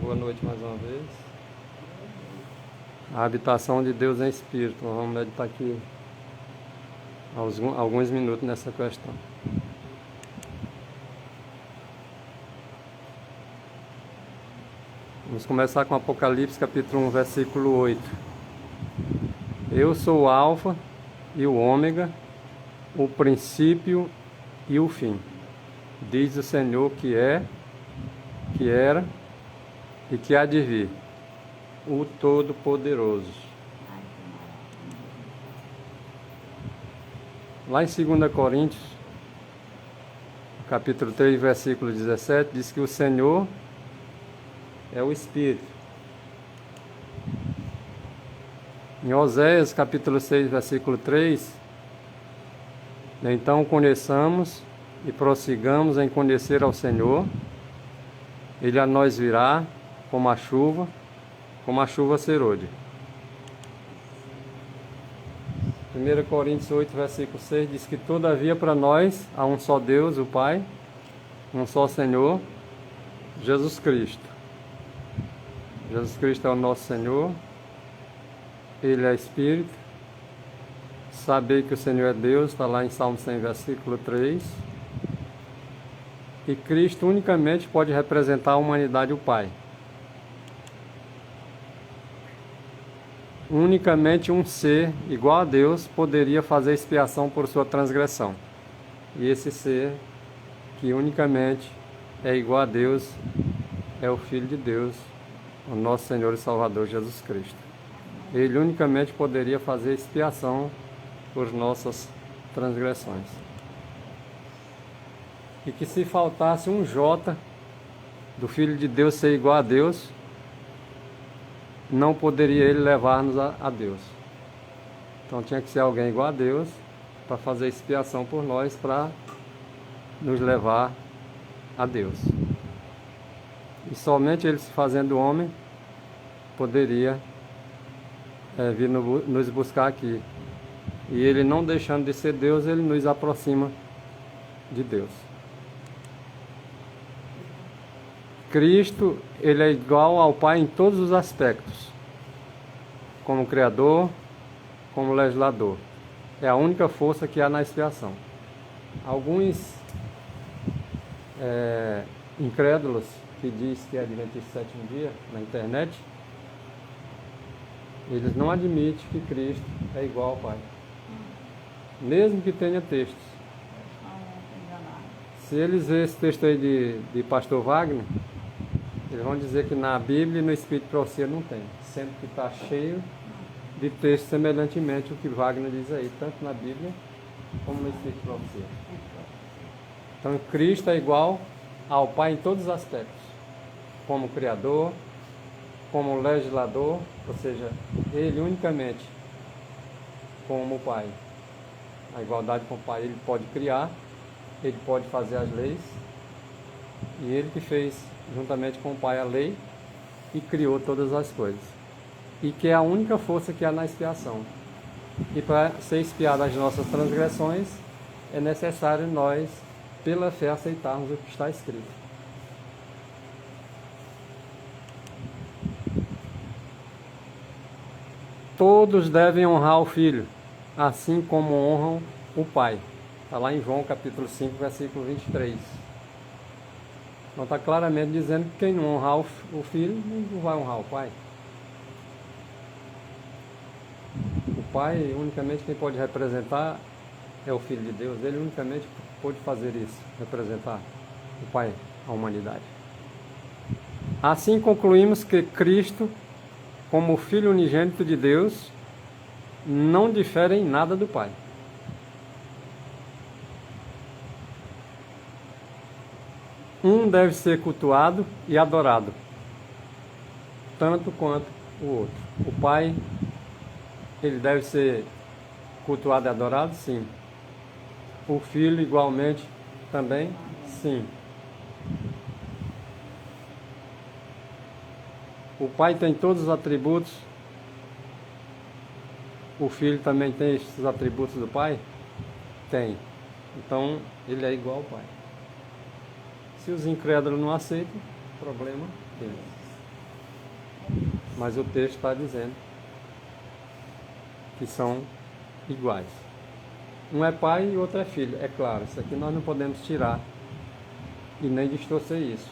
Boa noite mais uma vez. A habitação de Deus em Espírito. Nós vamos meditar aqui alguns minutos nessa questão. Vamos começar com Apocalipse capítulo 1, versículo 8. Eu sou o Alfa e o Ômega, o princípio e o fim. Diz o Senhor que é, que era e que há de vir, o Todo-Poderoso. Lá em 2 Coríntios, capítulo 3, versículo 17, diz que o Senhor é o Espírito. Em Oséias, capítulo 6, versículo 3, então conheçamos e prossigamos em conhecer ao Senhor, Ele a nós virá como a chuva serôdia. 1 Coríntios 8, versículo 6, diz que todavia para nós há um só Deus, o Pai, um só Senhor, Jesus Cristo. Jesus Cristo é o nosso Senhor, Ele é Espírito. Saber que o Senhor é Deus, está lá em Salmo 100, versículo 3. E Cristo unicamente pode representar a humanidade, o Pai. Unicamente um ser igual a Deus poderia fazer expiação por sua transgressão. E esse ser, que unicamente é igual a Deus, é o Filho de Deus, o nosso Senhor e Salvador Jesus Cristo. Ele unicamente poderia fazer expiação por nossas transgressões. E que se faltasse um J do Filho de Deus ser igual a Deus, não poderia ele levar-nos a Deus. Então tinha que ser alguém igual a Deus para fazer expiação por nós, para nos levar a Deus. E somente ele, se fazendo homem, poderia vir nos buscar aqui. E ele, não deixando de ser Deus, ele nos aproxima de Deus. Cristo, ele é igual ao Pai em todos os aspectos, como Criador, como legislador. É a única força que há na expiação. Alguns incrédulos que diz que é adventista sétimo dia na internet, eles não admitem que Cristo é igual ao Pai, mesmo que tenha textos. Se eles verem esse texto aí de pastor Wagner, eles vão dizer que na Bíblia e no Espírito de Profecia não tem, sendo que está cheio de textos semelhantemente o que Wagner diz aí, tanto na Bíblia como no Espírito de Profecia. Então Cristo é igual ao Pai em todos os aspectos, como Criador, como legislador, ou seja, Ele unicamente como o Pai. A igualdade com o Pai, Ele pode criar, Ele pode fazer as leis, e Ele que fez juntamente com o Pai a lei e criou todas as coisas. E que é a única força que há na expiação. E para ser expiada as nossas transgressões, é necessário nós, pela fé, aceitarmos o que está escrito. Todos devem honrar o Filho, assim como honram o Pai. Está lá em João capítulo 5, versículo 23. Então está claramente dizendo que quem não honrar o Filho, não vai honrar o Pai. O Pai, unicamente quem pode representar é o Filho de Deus. Ele unicamente pode fazer isso, representar o Pai, a humanidade. Assim concluímos que Cristo, como Filho unigênito de Deus, não difere em nada do Pai. Um deve ser cultuado e adorado, tanto quanto o outro. O Pai, ele deve ser cultuado e adorado? Sim. O Filho, igualmente, também? Sim. O Pai tem todos os atributos. O Filho também tem esses atributos do Pai? Tem. Então, ele é igual ao Pai. Se os incrédulos não aceitam, problema deles. Mas o texto está dizendo que são iguais. Um é pai e o outro é filho. É claro, isso aqui nós não podemos tirar e nem distorcer isso.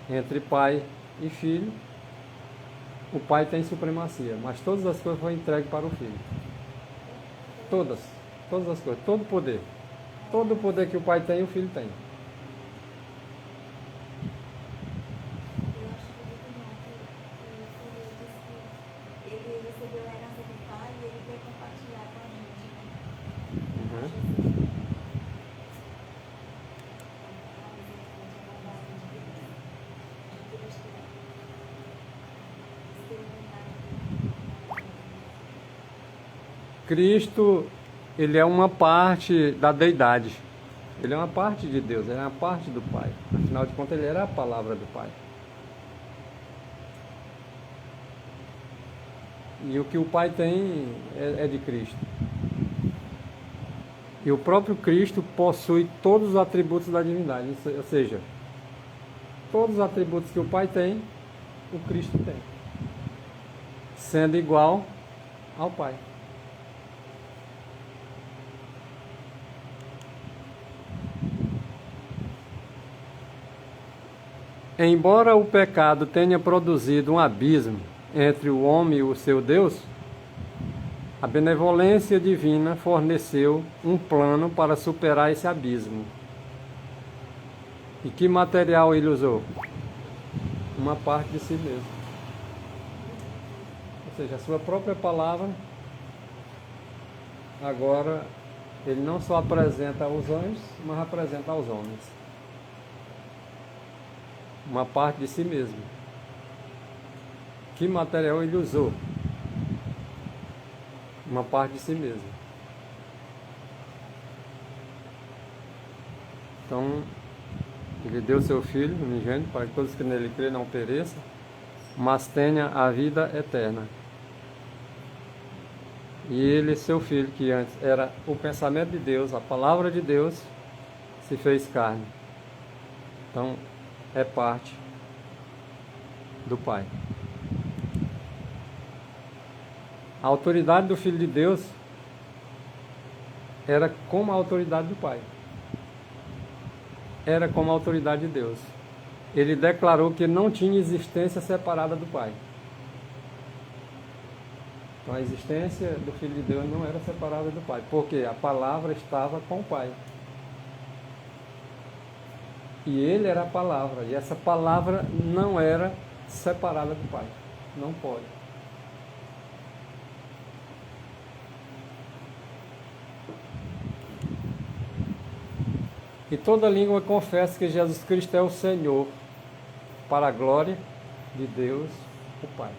Entre pai e filho, o pai tem supremacia, mas todas as coisas foram entregues para o filho. Todas as coisas, todo o poder que o pai tem, o filho tem. Cristo, ele é uma parte da deidade. Ele é uma parte de Deus, ele é uma parte do Pai. Afinal de contas, ele era a palavra do Pai. E o que o Pai tem é de Cristo. E o próprio Cristo possui todos os atributos da divindade. Ou seja, todos os atributos que o Pai tem, o Cristo tem. Sendo igual ao Pai. Embora o pecado tenha produzido um abismo entre o homem e o seu Deus, a benevolência divina forneceu um plano para superar esse abismo. E que material ele usou? Uma parte de si mesmo. Ou seja, a sua própria palavra, agora, ele não só apresenta aos anjos, mas apresenta aos homens. Uma parte de si mesmo. Que material ele usou? Uma parte de si mesmo. Então, ele deu seu Filho unigênito para que todos que nele crêem não pereçam, mas tenha a vida eterna. E ele, seu Filho, que antes era o pensamento de Deus, a palavra de Deus, se fez carne. Então, é parte do Pai. A autoridade do Filho de Deus era como a autoridade do Pai. Era como a autoridade de Deus. Ele declarou que não tinha existência separada do Pai. Então a existência do Filho de Deus não era separada do Pai, porque a palavra estava com o Pai. E ele era a palavra, e essa palavra não era separada do Pai. Não pode. E toda língua confessa que Jesus Cristo é o Senhor, para a glória de Deus, o Pai.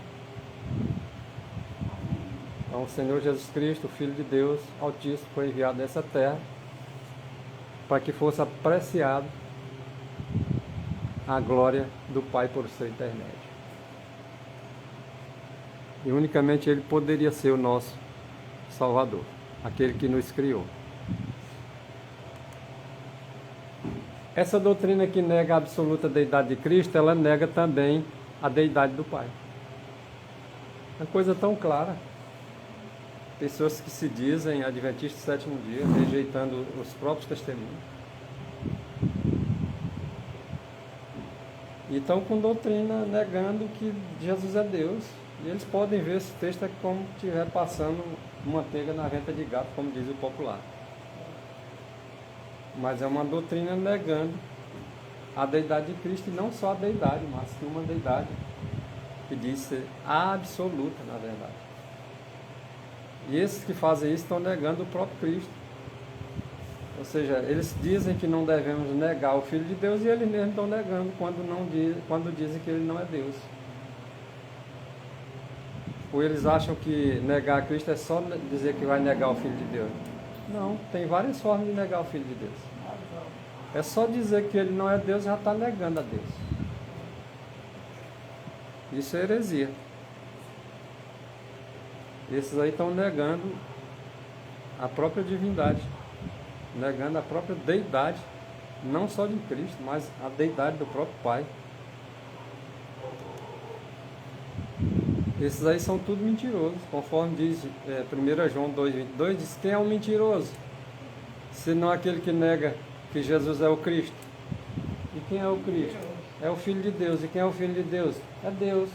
Então o Senhor Jesus Cristo, o Filho de Deus Altíssimo, foi enviado nessa terra para que fosse apreciado a glória do Pai por seu intermédio. E unicamente Ele poderia ser o nosso Salvador, aquele que nos criou. Essa doutrina que nega a absoluta deidade de Cristo, ela nega também a deidade do Pai. Uma coisa tão clara. Pessoas que se dizem adventistas do sétimo dia, rejeitando os próprios testemunhos. E estão com doutrina negando que Jesus é Deus. E eles podem ver esse texto como se estiver passando manteiga na venta de gato, como diz o popular. Mas é uma doutrina negando a deidade de Cristo, e não só a deidade, mas que uma deidade que diz ser absoluta, na verdade. E esses que fazem isso estão negando o próprio Cristo. Ou seja, eles dizem que não devemos negar o Filho de Deus, e eles mesmos estão negando quando dizem que ele não é Deus. Ou eles acham que negar Cristo é só dizer que vai negar o Filho de Deus. Não, tem várias formas de negar o Filho de Deus. É só dizer que ele não é Deus, já está negando a Deus. Isso é heresia. Esses aí estão negando a própria divindade, negando a própria deidade, não só de Cristo, mas a deidade do próprio Pai. Esses aí são tudo mentirosos, conforme diz 1 João 2,22, diz: quem é o mentiroso? Senão aquele que nega que Jesus é o Cristo. E quem é o Cristo? É o Filho de Deus. E quem é o Filho de Deus? É Deus.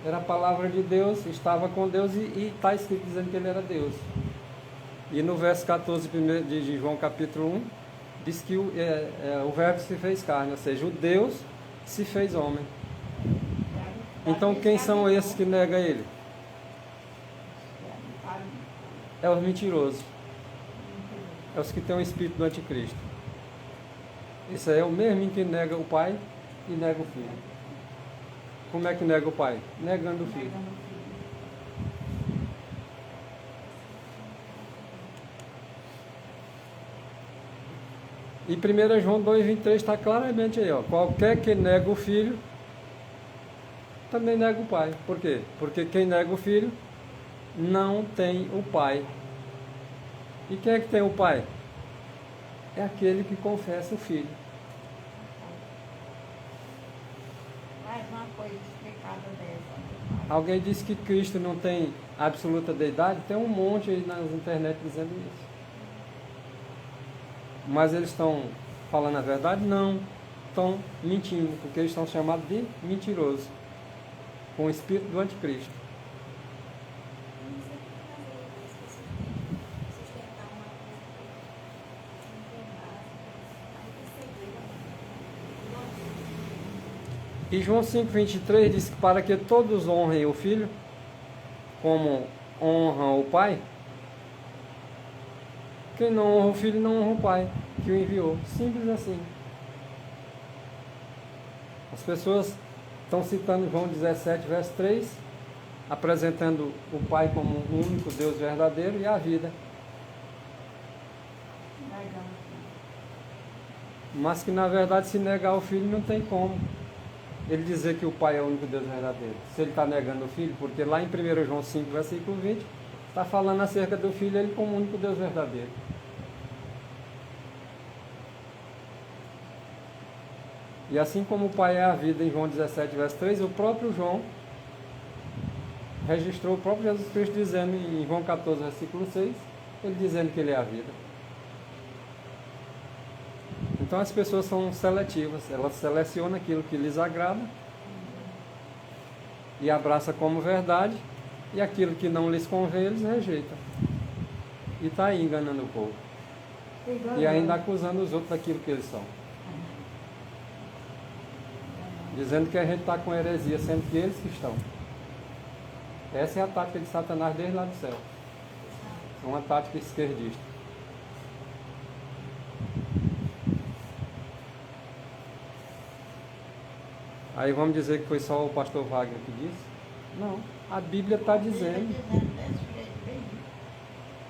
Era a palavra de Deus, estava com Deus e está escrito dizendo que ele era Deus. E no verso 14 de João capítulo 1, diz que o verbo se fez carne, ou seja, o Deus se fez homem. Então quem são esses que negam ele? É os mentirosos. É os que têm o espírito do anticristo. Esse aí é o mesmo que nega o Pai e nega o Filho. Como é que nega o Pai? Negando o Filho. E 1 João 2,23 está claramente aí, ó. Qualquer que nega o Filho, também nega o Pai. Por quê? Porque quem nega o Filho não tem o Pai. E quem é que tem o Pai? É aquele que confessa o Filho. Mais uma coisa explicada dessa. Alguém disse que Cristo não tem absoluta deidade? Tem um monte aí nas internet dizendo isso. Mas eles estão falando a verdade? Não. Estão mentindo, porque eles estão chamados de mentirosos, com o espírito do anticristo. E João 5,23 diz que para que todos honrem o Filho, como honram o Pai, quem não honra o Filho não honra o Pai, que o enviou. Simples assim. As pessoas estão citando João 17, verso 3, apresentando o Pai como o único Deus verdadeiro e a vida. Mas que na verdade, se negar o Filho, não tem como ele dizer que o Pai é o único Deus verdadeiro. Se ele está negando o Filho, porque lá em 1 João 5, versículo 20, está falando acerca do Filho, ele como o único Deus verdadeiro. E assim como o Pai é a vida, em João 17, verso 3, o próprio João registrou o próprio Jesus Cristo dizendo, em João 14, versículo 6, ele dizendo que ele é a vida. Então as pessoas são seletivas, elas selecionam aquilo que lhes agrada e abraçam como verdade, e aquilo que não lhes convém, eles rejeitam. E está aí enganando o povo. E ainda acusando os outros daquilo que eles são. Dizendo que a gente está com heresia, sendo que eles que estão. Essa é a tática de Satanás desde lá do céu. É uma tática esquerdista. Aí vamos dizer que foi só o pastor Wagner que disse? Não, a Bíblia está dizendo.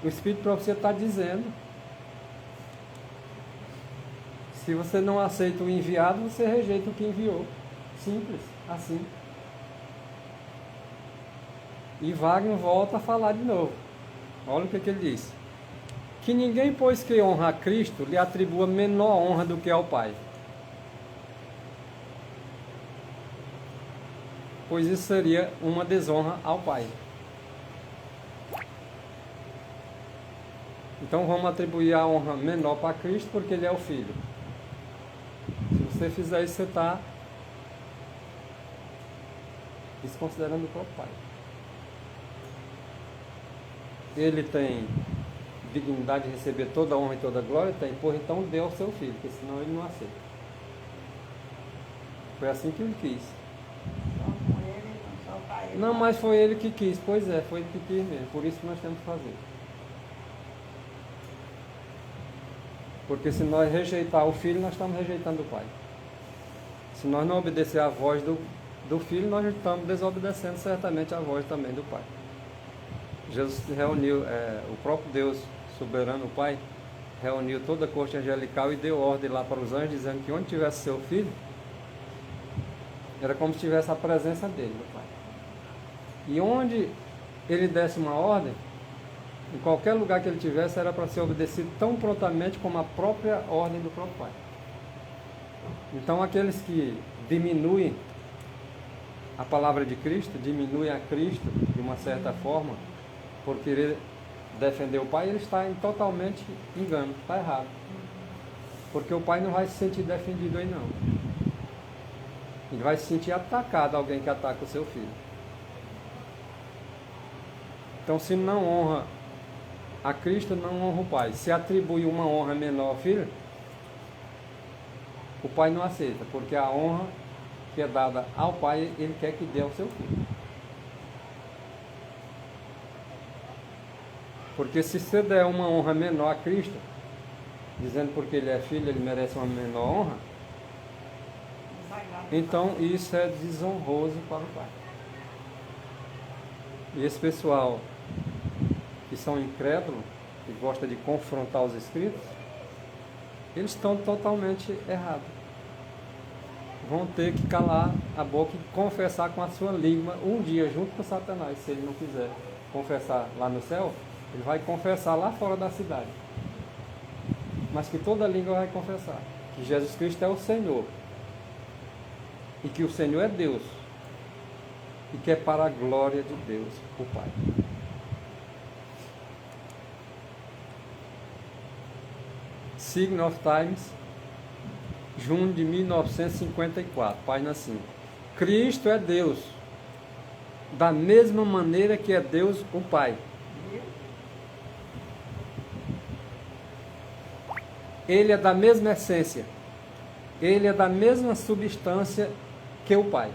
O Espírito de Profecia está dizendo. Se você não aceita o enviado, você rejeita o que enviou. Simples, assim. E Wagner volta a falar de novo. Olha o que ele diz. Que ninguém, pois que honra a Cristo, lhe atribua menor honra do que ao Pai. Pois isso seria uma desonra ao Pai. Então vamos atribuir a honra menor para Cristo porque Ele é o Filho. Se você fizer isso, você está desconsiderando o próprio Pai. Ele tem dignidade de receber toda a honra e toda a glória? Tem. Porra, então dê ao seu filho, porque senão ele não aceita. Foi assim que ele quis. Não, mas foi ele que quis. Pois é, foi ele que quis mesmo. Por isso que nós temos que fazer. Porque se nós rejeitar o filho, nós estamos rejeitando o Pai. Se nós não obedecer à voz do filho, nós estamos desobedecendo certamente a voz também do Pai. Jesus reuniu, o próprio Deus soberano, o Pai, reuniu toda a corte angelical e deu ordem lá para os anjos, dizendo que onde tivesse seu filho, era como se tivesse a presença dele, do Pai. E onde ele desse uma ordem, em qualquer lugar que ele tivesse, era para ser obedecido tão prontamente como a própria ordem do próprio Pai. Então aqueles que diminuem a palavra de Cristo, diminui a Cristo de uma certa forma, por querer defender o Pai, ele está em totalmente engano, está errado. Porque o Pai não vai se sentir defendido aí não. Ele vai se sentir atacado, alguém que ataca o seu filho. Então, se não honra a Cristo, não honra o Pai. Se atribui uma honra menor ao filho, o Pai não aceita, porque a honra que é dada ao Pai, ele quer que dê ao seu filho. Porque se você der uma honra menor a Cristo, dizendo porque ele é filho, ele merece uma menor honra, então isso é desonroso para o Pai. E esse pessoal que são incrédulos, que gosta de confrontar os Escritos, eles estão totalmente errados. Vão ter que calar a boca e confessar com a sua língua um dia, junto com Satanás. Se ele não quiser confessar lá no céu, ele vai confessar lá fora da cidade. Mas que toda língua vai confessar que Jesus Cristo é o Senhor. E que o Senhor é Deus. E que é para a glória de Deus, o Pai. Sign of Times, junho de 1954, página 5. Cristo é Deus, da mesma maneira que é Deus o Pai. Ele é da mesma essência, ele é da mesma substância que o Pai.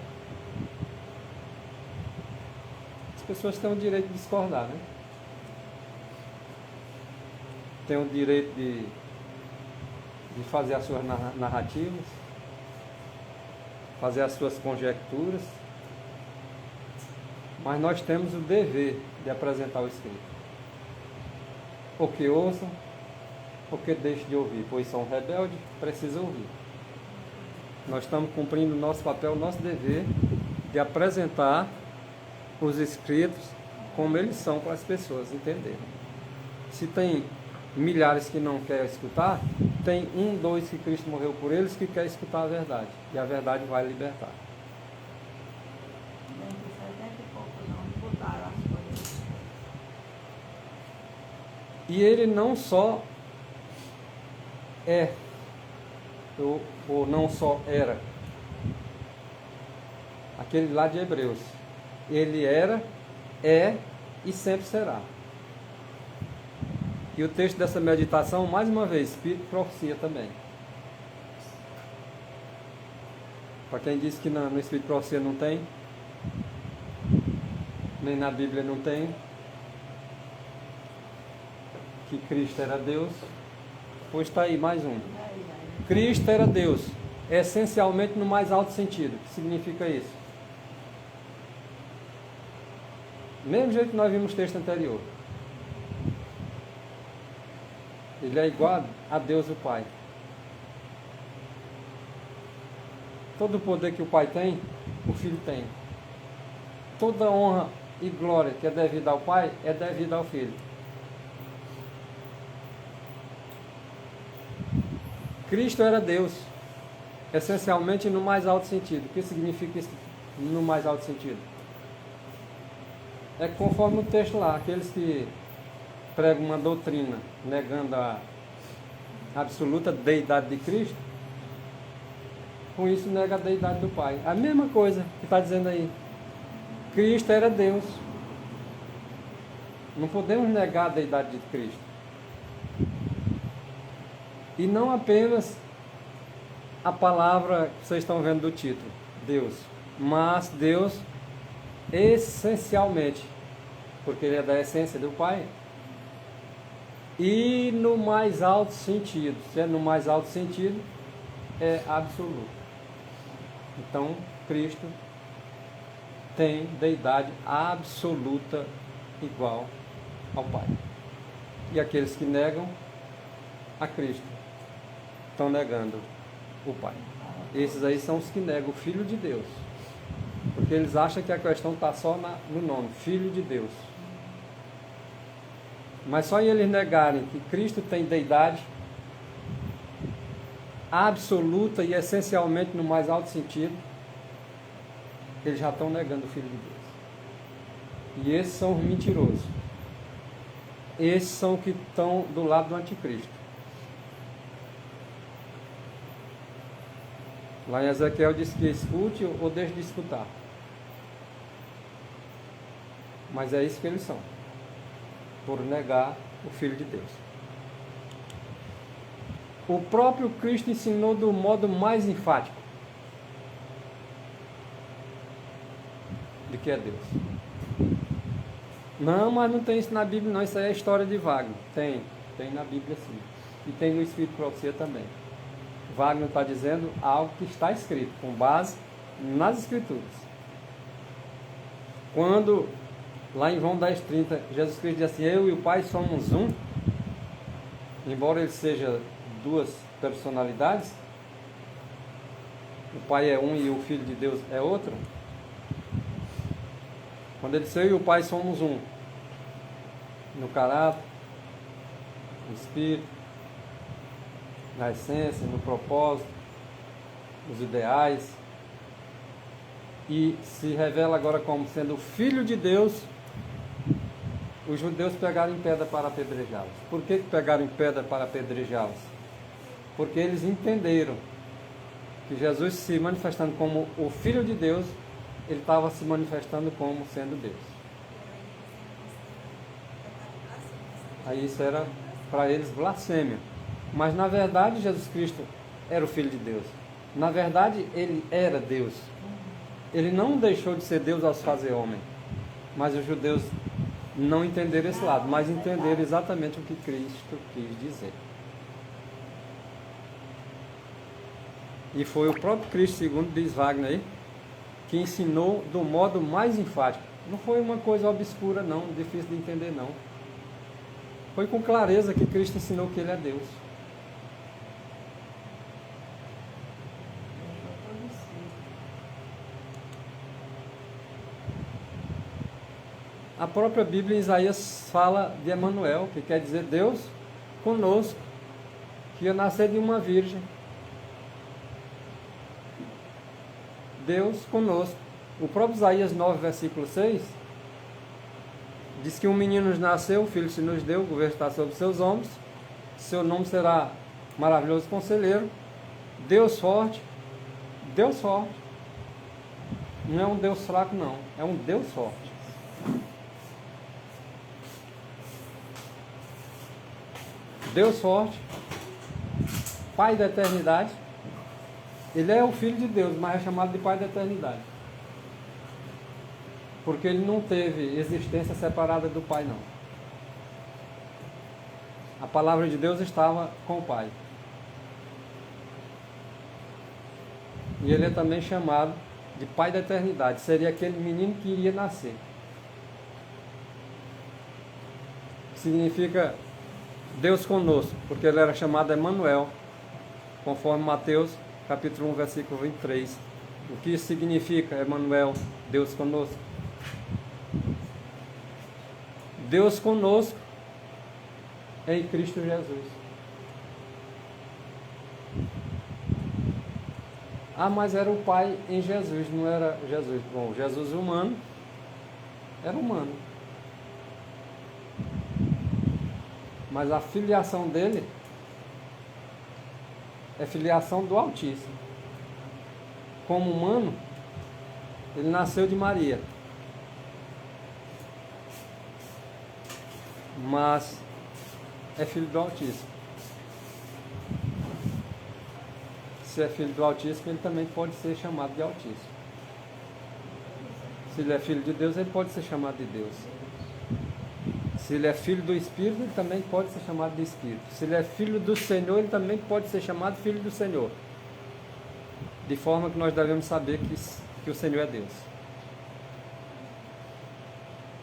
As pessoas têm o direito de discordar, né? Têm o direito de fazer as suas narrativas, fazer as suas conjecturas, mas nós temos o dever de apresentar o Escrito. Ou que ouçam, ou que deixem de ouvir, pois são rebeldes, precisam ouvir. Nós estamos cumprindo o nosso papel, o nosso dever de apresentar os Escritos como eles são para as pessoas entenderem. Se tem milhares que não querem escutar, tem 1, 2 que Cristo morreu por eles que quer escutar a verdade. E a verdade vai libertar. E ele não só é, ou não só era, aquele lá de Hebreus. Ele era, é e sempre será. E o texto dessa meditação, mais uma vez, Espírito e profecia também. Para quem disse que no Espírito e profecia não tem, nem na Bíblia não tem, que Cristo era Deus, pois está aí mais um. Cristo era Deus, essencialmente no mais alto sentido. O que significa isso? Mesmo jeito que nós vimos no texto anterior. Ele é igual a Deus o Pai. Todo o poder que o Pai tem, o Filho tem. Toda honra e glória que é devida ao Pai, é devida ao Filho. Cristo era Deus, essencialmente no mais alto sentido. O que significa isso no mais alto sentido? É conforme o texto lá, aqueles que pregam uma doutrina negando a absoluta deidade de Cristo, com isso nega a deidade do Pai. A mesma coisa que está dizendo aí. Cristo era Deus. Não podemos negar a deidade de Cristo. E não apenas a palavra que vocês estão vendo do título, Deus, mas Deus essencialmente, porque Ele é da essência do Pai, e no mais alto sentido. Se é no mais alto sentido, é absoluto. Então, Cristo tem deidade absoluta igual ao Pai. E aqueles que negam a Cristo estão negando o Pai. Esses aí são os que negam o Filho de Deus. Porque eles acham que a questão está só no nome, Filho de Deus. Mas só em eles negarem que Cristo tem deidade absoluta e essencialmente no mais alto sentido, eles já estão negando o Filho de Deus. E esses são os mentirosos. Esses são os que estão do lado do anticristo. Lá em Ezequiel diz que escute ou deixe de escutar. Mas é isso que eles são, por negar o Filho de Deus. O próprio Cristo ensinou do modo mais enfático de que é Deus. Não, mas não tem isso na Bíblia não, isso aí é a história de Wagner. Tem na Bíblia sim. E tem no Espírito de Profecia também. Wagner está dizendo algo que está escrito, com base nas Escrituras. Quando, lá em João 10,30, Jesus Cristo diz assim, eu e o Pai somos um, embora ele seja duas personalidades, o Pai é um e o Filho de Deus é outro. Quando ele disse, eu e o Pai somos um, no caráter, no espírito, na essência, no propósito, nos ideais, e se revela agora como sendo o Filho de Deus, os judeus pegaram em pedra para apedrejá-los. Por que pegaram em pedra para apedrejá-los? Porque eles entenderam que Jesus se manifestando como o Filho de Deus, ele estava se manifestando como sendo Deus. Aí isso era para eles blasfêmia. Mas na verdade Jesus Cristo era o Filho de Deus. Na verdade ele era Deus. Ele não deixou de ser Deus ao se fazer homem. Mas os judeus não entenderam esse lado, mas entenderam exatamente o que Cristo quis dizer. E foi o próprio Cristo, segundo diz Wagner aí, que ensinou do modo mais enfático. Não foi uma coisa obscura não, difícil de entender não. Foi com clareza que Cristo ensinou que Ele é Deus. A própria Bíblia em Isaías fala de Emanuel, que quer dizer Deus conosco, que ia nascer de uma virgem. Deus conosco. O próprio Isaías 9, versículo 6, diz que um menino nos nasceu, um filho se nos deu, o governo está sobre seus ombros, seu nome será maravilhoso conselheiro, Deus forte, Deus forte. Não é um Deus fraco não, é um Deus forte. Deus forte, Pai da eternidade. Ele é o Filho de Deus, mas é chamado de Pai da eternidade. Porque ele não teve existência separada do Pai, não. A palavra de Deus estava com o Pai. E ele é também chamado de Pai da eternidade. Seria aquele menino que iria nascer. Significa Deus conosco, porque ele era chamado Emanuel, conforme Mateus capítulo 1, versículo 23. O que isso significa, Emanuel, Deus conosco? Deus conosco em Cristo Jesus. Ah, mas era o Pai em Jesus, não era Jesus. Bom, Jesus humano, era humano. Mas a filiação dele é filiação do Altíssimo. Como humano, ele nasceu de Maria. Mas é filho do Altíssimo. Se é filho do Altíssimo, ele também pode ser chamado de Altíssimo. Se ele é filho de Deus, ele pode ser chamado de Deus. Se ele é filho do Espírito, ele também pode ser chamado de Espírito. Se ele é filho do Senhor, ele também pode ser chamado filho do Senhor. De forma que nós devemos saber que o Senhor é Deus.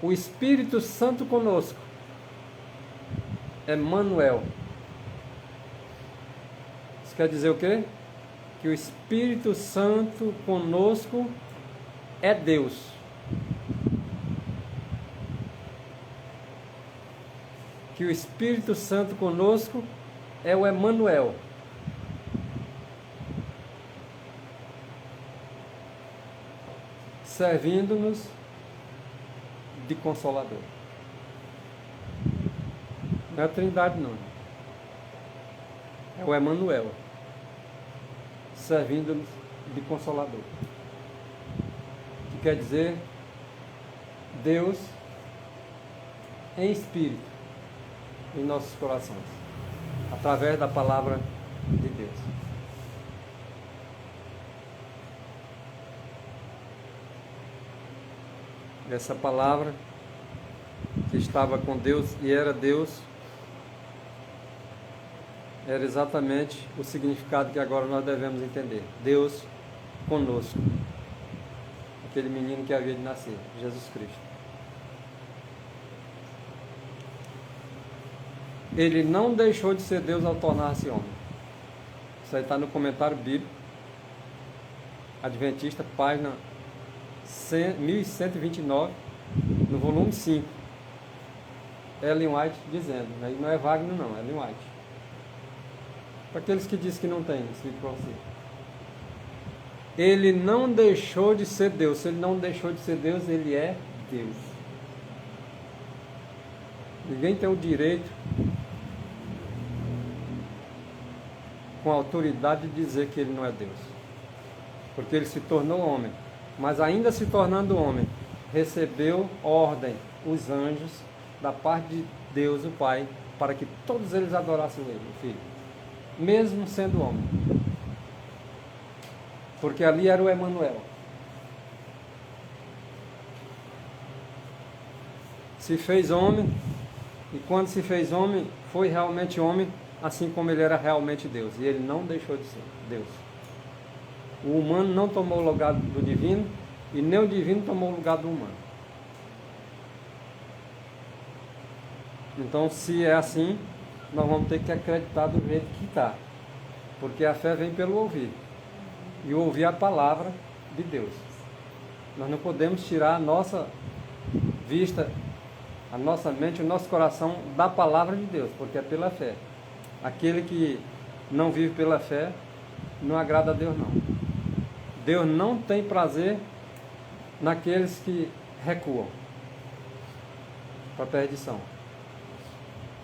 O Espírito Santo conosco. Emanuel. Isso quer dizer o quê? Que o Espírito Santo conosco é Deus. Que o Espírito Santo conosco é o Emanuel. servindo-nos de Consolador. Não é a Trindade, não. É o Emanuel, servindo-nos de Consolador. Que quer dizer Deus em espírito em nossos corações, através da palavra de Deus. Essa palavra que estava com Deus e era Deus, era exatamente o significado que agora nós devemos entender. Deus conosco. Aquele menino que havia de nascer, Jesus Cristo. Ele não deixou de ser Deus ao tornar-se homem. Isso aí está no comentário bíblico Adventista, página 1129, no volume 5. Ellen White dizendo, aí não é Wagner não, é Ellen White. Para aqueles que dizem que não tem, explico para você. Ele não deixou de ser Deus. Se ele não deixou de ser Deus, ele é Deus. Ninguém tem o direito, com autoridade, de dizer que ele não é Deus. Porque ele se tornou homem. Mas ainda se tornando homem, recebeu ordem, os anjos, da parte de Deus, o Pai, para que todos eles adorassem ele, o Filho. Mesmo sendo homem. Porque ali era o Emanuel. Se fez homem, e quando se fez homem, foi realmente homem, assim como ele era realmente Deus. E ele não deixou de ser Deus. O humano não tomou o lugar do divino, e nem o divino tomou o lugar do humano. Então, se é assim, nós vamos ter que acreditar do jeito que está. Porque a fé vem pelo ouvir. E ouvir a palavra de Deus. Nós não podemos tirar a nossa vista, a nossa mente, o nosso coração da palavra de Deus, porque é pela fé. Aquele que não vive pela fé, não agrada a Deus não. Deus não tem prazer naqueles que recuam para a perdição.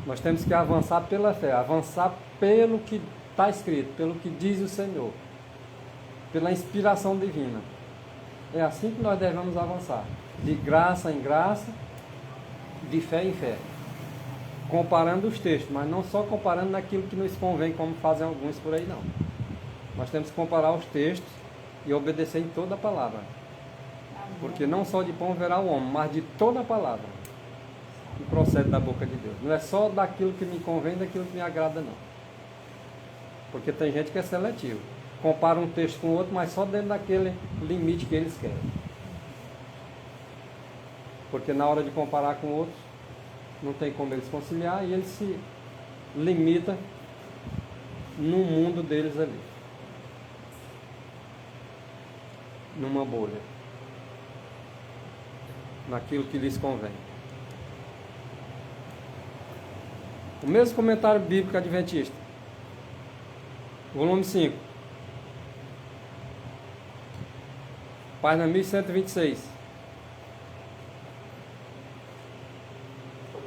Nós temos que avançar pela fé, avançar pelo que está escrito, pelo que diz o Senhor, pela inspiração divina. É assim que nós devemos avançar, de graça em graça, de fé em fé, comparando os textos, mas não só comparando naquilo que nos convém, como fazem alguns por aí, não. Nós temos que comparar os textos e obedecer em toda a palavra, porque não só de pão verá o homem, mas de toda a palavra que procede da boca de Deus. Não é só daquilo que me convém, daquilo que me agrada, não. Porque tem gente que é seletivo, compara um texto com o outro, mas só dentro daquele limite que eles querem. Porque na hora de comparar com outros, não tem como eles conciliar, e eles se limitam no mundo deles ali, numa bolha, naquilo que lhes convém. O mesmo comentário bíblico adventista, volume 5, página 1126.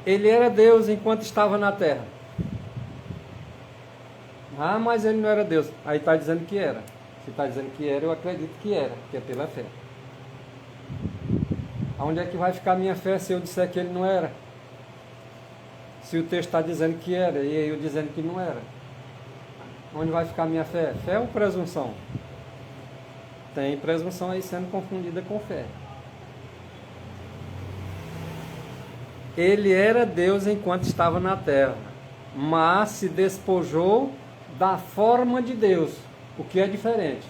Ele era Deus enquanto estava na terra. Ah, mas ele não era Deus. Aí está dizendo que era. Se está dizendo que era, eu acredito que era, que é pela fé. Aonde é que vai ficar a minha fé se eu disser que ele não era? Se o texto está dizendo que era e eu dizendo que não era? Onde vai ficar a minha fé? Fé ou presunção? Tem presunção aí sendo confundida com fé. Ele era Deus enquanto estava na terra, mas se despojou da forma de Deus, o que é diferente.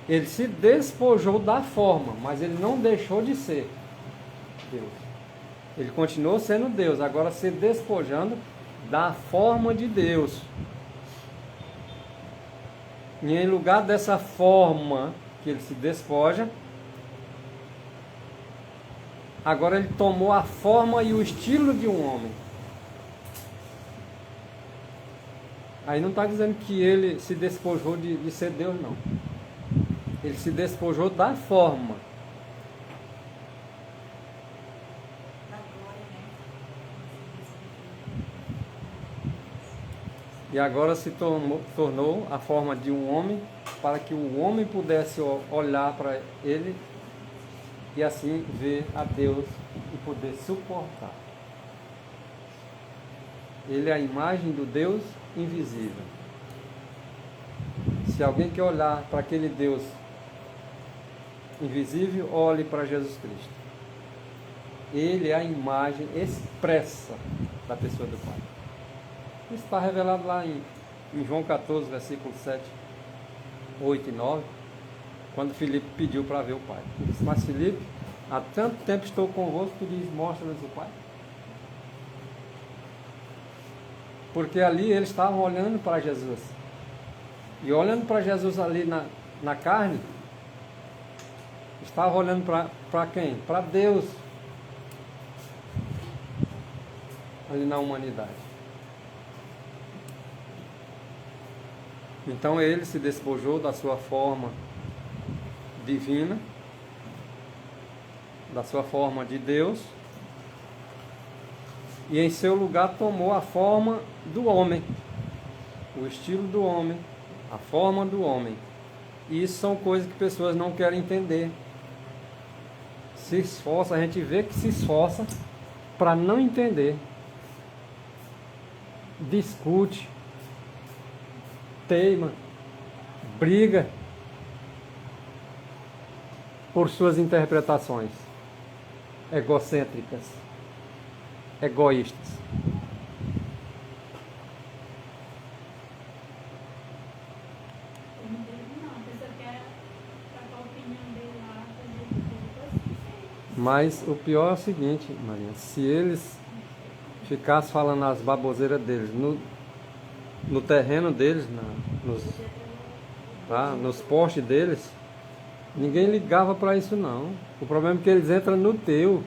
Ele se despojou da forma, mas ele não deixou de ser Deus. Ele continuou sendo Deus, agora se despojando da forma de Deus. E em lugar dessa forma que ele se despoja, agora ele tomou a forma e o estilo de um homem. Aí não está dizendo que ele se despojou de ser Deus, não. Ele se despojou da forma. e agora se tornou a forma de um homem, para que o homem pudesse olhar para ele e assim ver a Deus e poder suportar. Ele é a imagem do Deus invisível. Se alguém quer olhar para aquele Deus invisível, olhe para Jesus Cristo. Ele é a imagem expressa da pessoa do Pai. Isso está revelado lá em João 14, versículos 7, 8 e 9, quando Filipe pediu para ver o Pai. Ele disse: mas Filipe, há tanto tempo estou convosco, tu diz, mostra-nos o Pai. Porque ali eles estavam olhando para Jesus. E olhando para Jesus ali na carne, estavam olhando para quem? Para Deus. Ali na humanidade. Então ele se despojou da sua forma divina, da sua forma de Deus, e em seu lugar tomou a forma do homem, o estilo do homem, a forma do homem. E isso são coisas que pessoas não querem entender. Se esforça, a gente vê que se esforça para não entender. Discute, teima, briga por suas interpretações egocêntricas, egoístas. Mas o pior é o seguinte, Maria, se eles ficassem falando as baboseiras deles no terreno deles, nos postes deles, ninguém ligava para isso não. O problema é que eles entram no teu.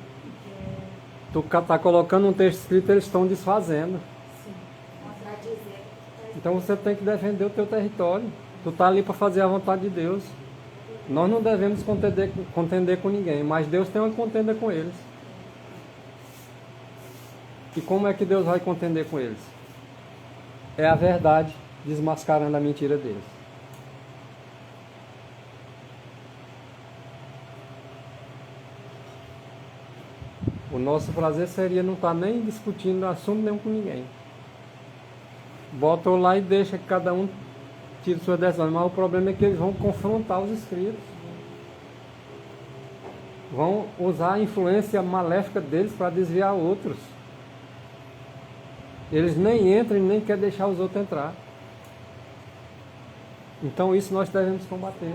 Tu está colocando um texto escrito, eles estão desfazendo. Então você tem que defender o teu território. Tu está ali para fazer a vontade de Deus. Nós não devemos contender com ninguém, mas Deus tem uma contenda com eles. E como é que Deus vai contender com eles? É a verdade desmascarando a mentira deles. O nosso prazer seria não estar nem discutindo assunto nenhum com ninguém. Botam lá e deixa que cada um tire sua decisão. Mas o problema é que eles vão confrontar os escritos. Vão usar a influência maléfica deles para desviar outros. Eles nem entram e nem querem deixar os outros entrar. Então isso nós devemos combater.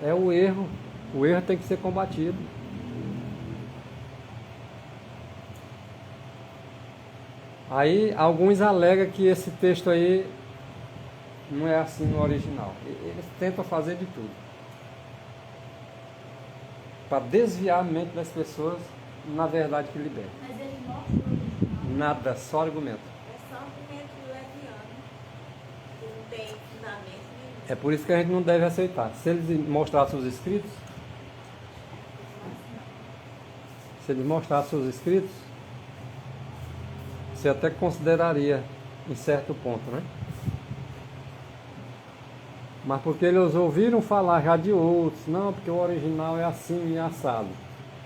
É o erro. O erro tem que ser combatido. Aí alguns alegam que esse texto aí não é assim no original. Eles tentam fazer de tudo para desviar a mente das pessoas na verdade que liberta. Mas ele mostra o original. Nada, só argumento. É só argumento leviano, que não tem fundamento nenhum. É por isso que a gente não deve aceitar. Se eles mostrassem os escritos, você até consideraria em certo ponto, né? Mas porque eles ouviram falar já de outros, não, porque o original é assim e assado.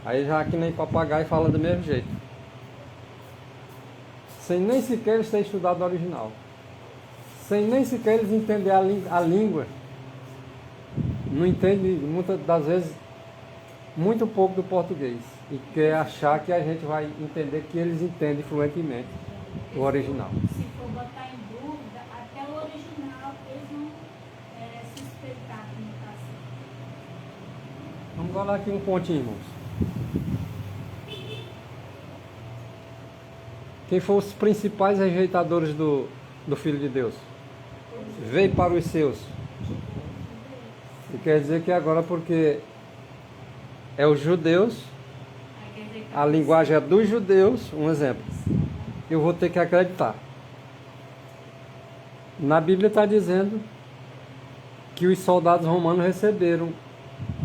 Aí já que nem papagaio fala do mesmo jeito. Sem nem sequer eles terem estudado o original. Sem nem sequer eles entenderem a língua. Não entende, muitas das vezes, muito pouco do português. E quer achar que a gente vai entender que eles entendem fluentemente o original. Se for botar em dúvida, até o original eles vão suspeitar que não está assim. Vamos olhar aqui um pontinho, irmãos. Quem foram os principais rejeitadores do Filho de Deus? Veio para os seus. E quer dizer que agora, porque é os judeus, a linguagem é dos judeus, um exemplo, eu vou ter que acreditar. Na Bíblia está dizendo que os soldados romanos receberam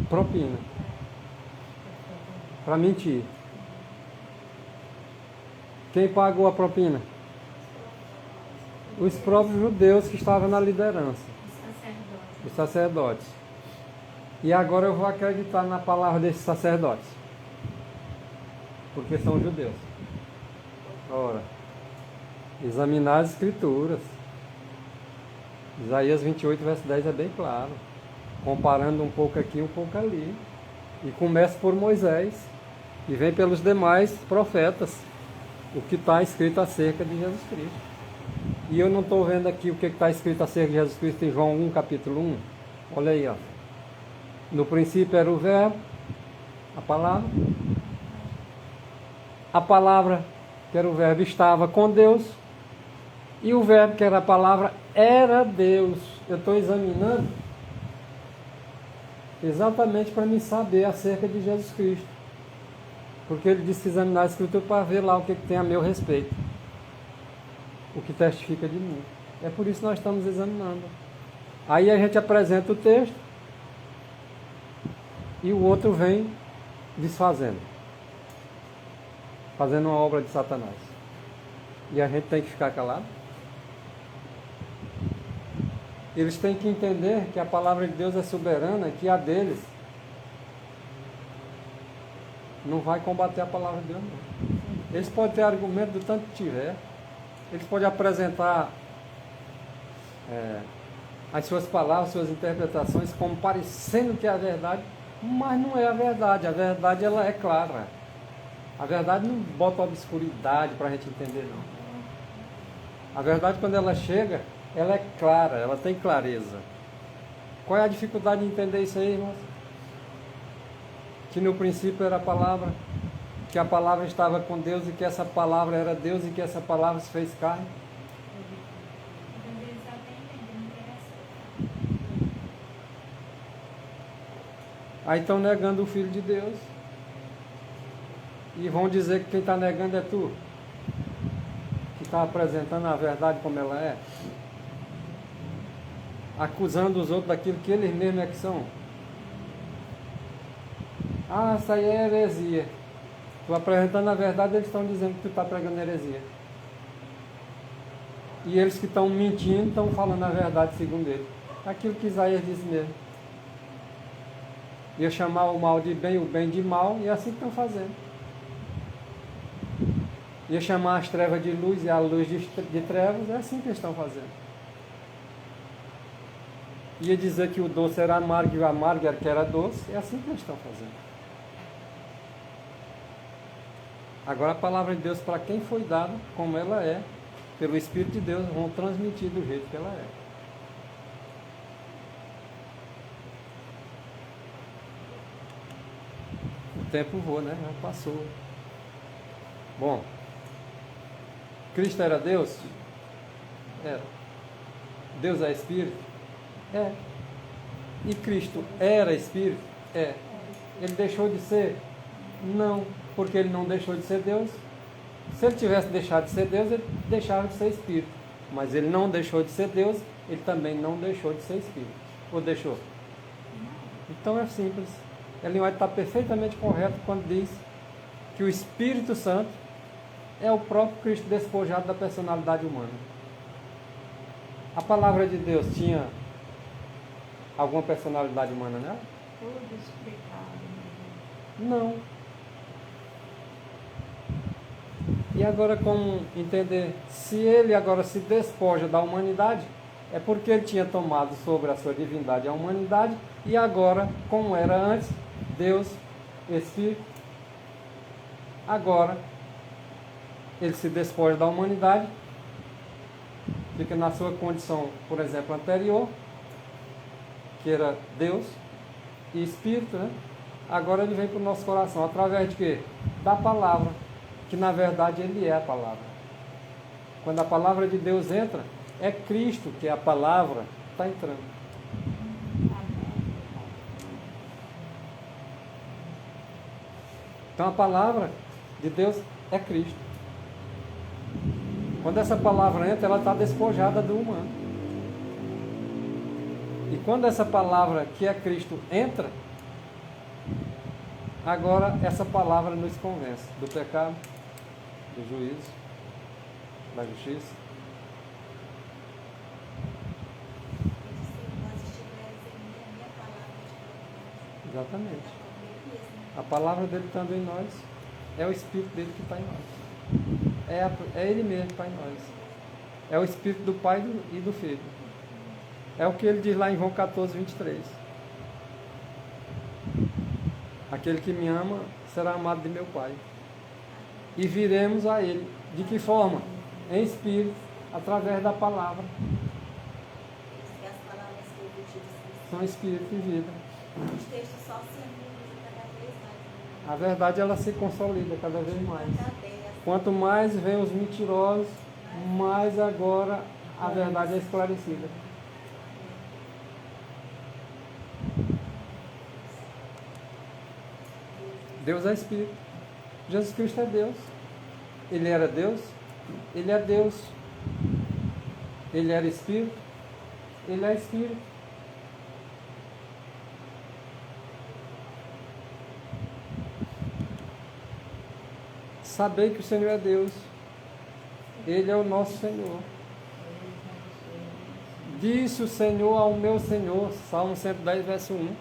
propina para mentir. Quem pagou a propina? Os próprios judeus que estavam na liderança, sacerdote. os sacerdotes. E agora eu vou acreditar na palavra desses sacerdotes, porque são judeus. Ora, examinar as escrituras. Isaías 28, verso 10 é bem claro, comparando um pouco aqui e um pouco ali. E começa por Moisés e vem pelos demais profetas, o que está escrito acerca de Jesus Cristo. E eu não estou vendo aqui o que está escrito acerca de Jesus Cristo em João 1, capítulo 1. Olha aí, ó. No princípio era o verbo, a palavra. A palavra, que era o verbo, estava com Deus. E o verbo, que era a palavra, era Deus. Eu estou examinando exatamente para me saber acerca de Jesus Cristo. Porque ele disse examinar a Escritura para ver lá o que tem a meu respeito. O que testifica de mim. É por isso que nós estamos examinando. Aí a gente apresenta o texto e o outro vem desfazendo. Fazendo uma obra de Satanás. E a gente tem que ficar calado. Eles têm que entender que a palavra de Deus é soberana, que a deles não vai combater a palavra de Deus, não. Eles podem ter argumento do tanto que tiver. Eles podem apresentar as suas palavras, suas interpretações como parecendo que é a verdade, mas não é a verdade. A verdade, ela é clara. A verdade não bota obscuridade para a gente entender, não. A verdade, quando ela chega, ela é clara, ela tem clareza. Qual é a dificuldade de entender isso aí, irmãos? Que no princípio era a palavra, que a palavra estava com Deus e que essa palavra era Deus e que essa palavra se fez carne. Eles até entendem, interessante. Aí estão negando o Filho de Deus. E vão dizer que quem está negando é tu, que está apresentando a verdade como ela é, acusando os outros daquilo que eles mesmos é que são. Ah, isso aí é heresia. Tu apresentando a verdade, eles estão dizendo que tu está pregando heresia. E eles que estão mentindo, estão falando a verdade segundo eles. Aquilo que Isaías disse mesmo. Ia chamar o mal de bem, o bem de mal, e é assim que estão fazendo. Ia chamar as trevas de luz e a luz de trevas, é assim que eles estão fazendo. Ia dizer que o doce era amargo e o amargo era que era doce, é assim que eles estão fazendo. Agora a palavra de Deus, para quem foi dada, como ela é, pelo Espírito de Deus, vão transmitir do jeito que ela é. O tempo voa, né? Já passou. Bom, Cristo era Deus? Era. Deus é Espírito? É. E Cristo era Espírito? É. Ele deixou de ser? Não, porque ele não deixou de ser Deus. Se ele tivesse deixado de ser Deus, ele deixava de ser Espírito. Mas ele não deixou de ser Deus, ele também não deixou de ser Espírito. Ou deixou? Então é simples. Ellen White está perfeitamente correto quando diz que o Espírito Santo é o próprio Cristo despojado da personalidade humana. A palavra de Deus tinha alguma personalidade humana nela? Todos pecados. Não. E agora como entender? Se ele agora se despoja da humanidade, é porque ele tinha tomado sobre a sua divindade a humanidade, e agora, como era antes, Deus, Espírito, agora ele se despoja da humanidade, fica na sua condição, por exemplo, anterior, que era Deus e Espírito, né? Agora ele vem para o nosso coração, através de quê? Da palavra, que na verdade ele é a palavra. Quando a palavra de Deus entra, é Cristo, que é a palavra, está entrando. Então a palavra de Deus é Cristo. Quando essa palavra entra, ela está despojada do humano. E quando essa palavra, que é Cristo, entra, agora essa palavra nos convence do pecado, do juízo, da justiça Exatamente. É mesmo. A palavra dele estando em nós, é o Espírito dele que está em nós. É ele mesmo que está em nós. É o Espírito do Pai e do Filho. É o que ele diz lá em João 14, 23. Aquele que me ama será amado de meu Pai. E viremos a ele. De que forma? Em Espírito, através da palavra. Que as palavras que eu vou te dizer. São Espírito e vida. Os textos só se anulam cada vez mais. A verdade, ela se consolida cada vez mais. Cadeia. Quanto mais vem os mentirosos, mais agora a verdade é esclarecida. Deus é Espírito. Jesus Cristo é Deus. Ele era Deus. Ele é Deus. Ele era Espírito. Ele é Espírito. Sabei que o Senhor é Deus. Ele é o nosso Senhor. Disse o Senhor ao meu Senhor, Salmo 110, verso 1.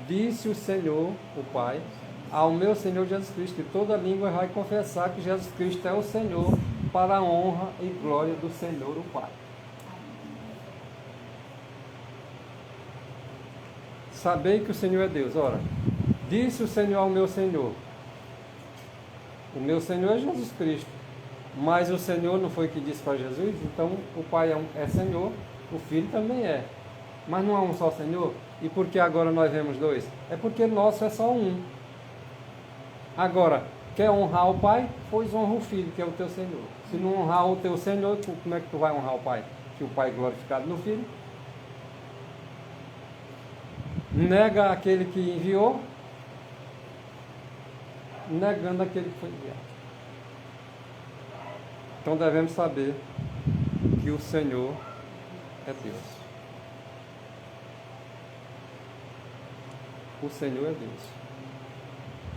Disse o Senhor, o Pai, ao meu Senhor Jesus Cristo, e toda língua vai confessar que Jesus Cristo é o Senhor, para a honra e glória do Senhor, o Pai. Sabei que o Senhor é Deus. Ora, disse o Senhor ao meu Senhor. O meu Senhor é Jesus Cristo. Mas o Senhor não foi que disse para Jesus? Então o Pai é Senhor, o Filho também é. Mas não há um só Senhor? E por que agora nós vemos dois? É porque nosso é só um. Agora, quer honrar o Pai? Pois honra o Filho, que é o teu Senhor. Se não honrar o teu Senhor, como é que tu vai honrar o Pai? Que o Pai é glorificado no Filho. Nega aquele que enviou, negando aquele que foi enviado. Então devemos saber que o Senhor é Deus. O Senhor é Deus.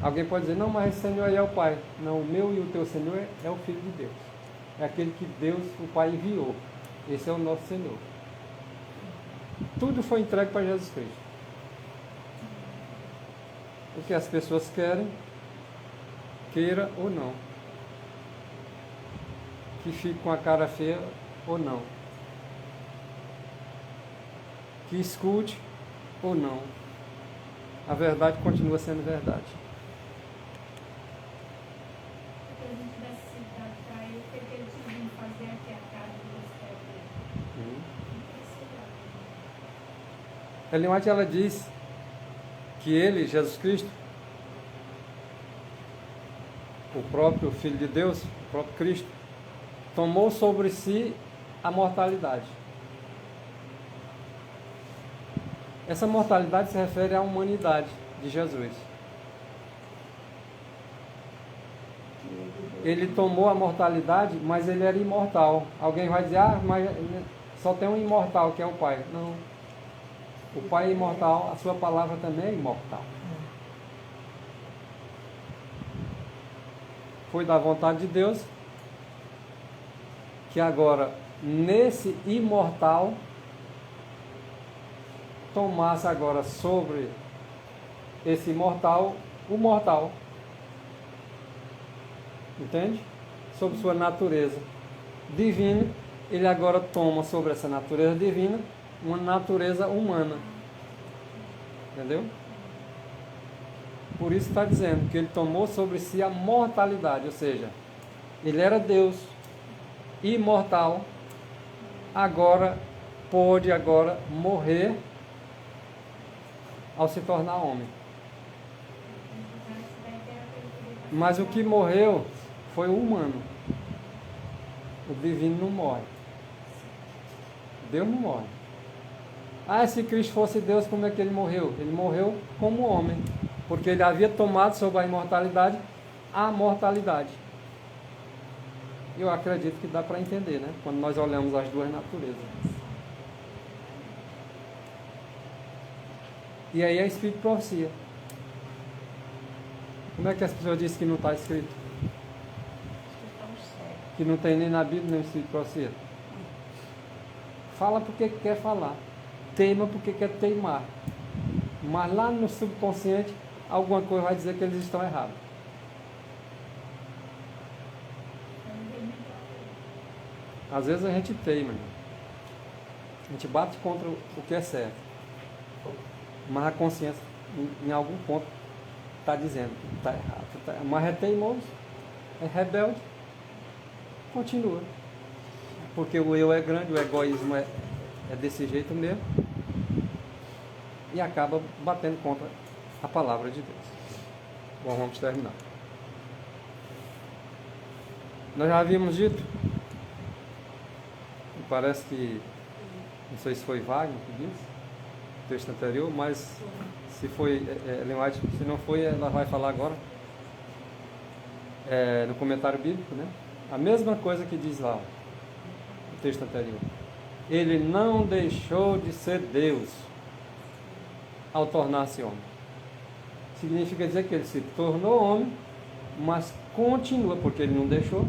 Alguém pode dizer, não, mas esse Senhor aí é o Pai. Não, o meu e o teu Senhor é o Filho de Deus. É aquele que Deus, o Pai, enviou. Esse é o nosso Senhor. Tudo foi entregue para Jesus Cristo. O que as pessoas querem, queira ou não. Que fique com a cara feia ou não. Que escute ou não. A verdade continua sendo verdade. Se a gente tivesse citado para ele, o que ele tinha vindo fazer aqui a casa do Espírito? Ellen White, ela diz que ele, Jesus Cristo, o próprio Filho de Deus, o próprio Cristo, tomou sobre si a mortalidade. Essa mortalidade se refere à humanidade de Jesus. Ele tomou a mortalidade, mas ele era imortal. Alguém vai dizer, mas só tem um imortal, que é o Pai. Não. O Pai é imortal, a sua palavra também é imortal. Foi da vontade de Deus que agora, nesse imortal, tomasse agora sobre esse imortal, o mortal. Entende? Sobre sua natureza divina, ele agora toma sobre essa natureza divina uma natureza humana. Entendeu? Por isso está dizendo que ele tomou sobre si a mortalidade, ou seja, ele era Deus, imortal, agora pôde morrer ao se tornar homem. Mas o que morreu foi o humano. O divino não morre. Deus não morre. Se Cristo fosse Deus, como é que ele morreu? Ele morreu como homem, porque ele havia tomado sobre a imortalidade a mortalidade. Eu acredito que dá para entender, né? Quando nós olhamos as duas naturezas. E aí é Espírito de profecia. Como é que as pessoas dizem que não está escrito? Que não tem nem na Bíblia, nem no Espírito de profecia? Fala porque quer falar. Teima porque quer teimar. Mas lá no subconsciente, alguma coisa vai dizer que eles estão errados. Às vezes a gente teima, irmão. A gente bate contra o que é certo. Mas a consciência, em algum ponto, está dizendo que está errado. Mas é teimoso, é rebelde, continua. Porque o eu é grande, o egoísmo é desse jeito mesmo. E acaba batendo contra a palavra de Deus. Bom, vamos terminar. Nós já havíamos dito, e parece que, não sei se foi Wagner que disse, no texto anterior, mas se foi Ellen White, se não foi, ela vai falar agora, no comentário bíblico, né? A mesma coisa que diz lá, no texto anterior. Ele não deixou de ser Deus ao tornar-se homem. Significa dizer que ele se tornou homem, mas continua, porque ele não deixou.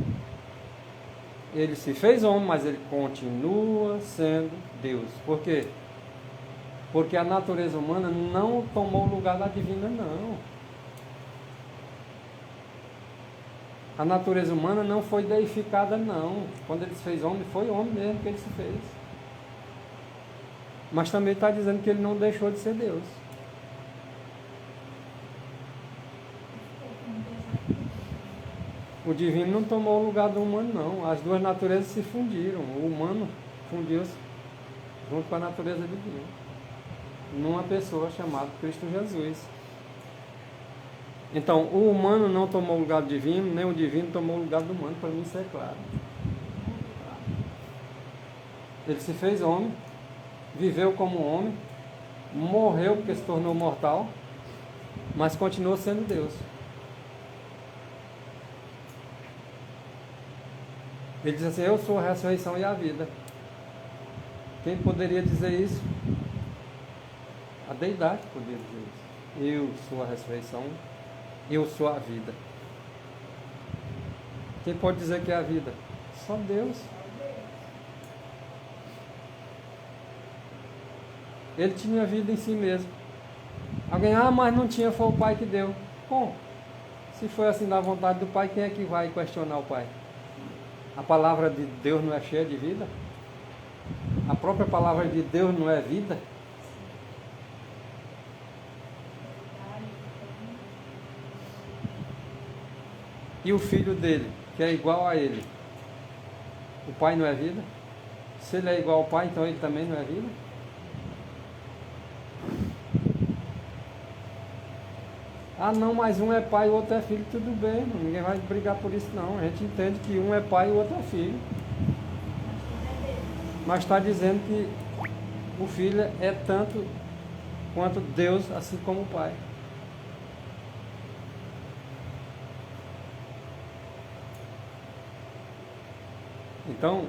Ele se fez homem, mas ele continua sendo Deus. Por quê? Porque a natureza humana não tomou o lugar da divina, não. A natureza humana não foi deificada, não. Quando ele se fez homem, foi homem mesmo que ele se fez. Mas também está dizendo que ele não deixou de ser Deus. O divino não tomou o lugar do humano, não. As duas naturezas se fundiram. O humano fundiu-se junto com a natureza divina, numa pessoa chamada Cristo Jesus. Então, o humano não tomou o lugar do divino, nem o divino tomou o lugar do humano, para mim isso é claro. Ele se fez homem, viveu como homem, morreu porque se tornou mortal, mas continuou sendo Deus. Ele diz assim: eu sou a ressurreição e a vida. Quem poderia dizer isso? A deidade poderia dizer isso. Eu sou a ressurreição, eu sou a vida. Quem pode dizer que é a vida? Só Deus. Ele tinha vida em si mesmo. Alguém, mas não tinha, foi o Pai que deu. Bom, se foi assim da vontade do Pai, quem é que vai questionar o Pai? A palavra de Deus não é cheia de vida? A própria palavra de Deus não é vida? E o filho dele, que é igual a ele, o Pai não é vida? Se ele é igual ao Pai, então ele também não é vida? Não, mas um é pai e o outro é filho, tudo bem, ninguém vai brigar por isso não. A gente entende que um é pai e o outro é filho. Mas está dizendo que o filho é tanto quanto Deus, assim como o Pai. Então,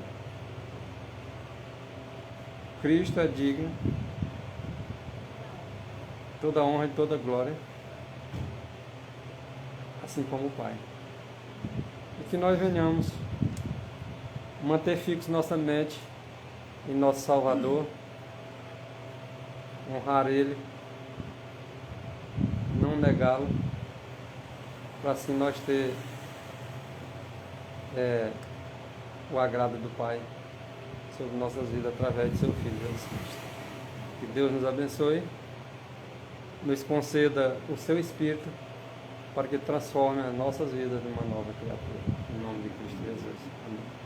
Cristo é digno de toda honra e toda glória, assim como o Pai. E que nós venhamos manter fixo nossa mente em nosso Salvador, honrar Ele, não negá-lo, para assim nós ter o agrado do Pai sobre nossas vidas através de seu Filho Jesus Cristo. Que Deus nos abençoe, nos conceda o seu Espírito para que transforme as nossas vidas numa nova criatura. Em nome de Cristo Jesus. Amém.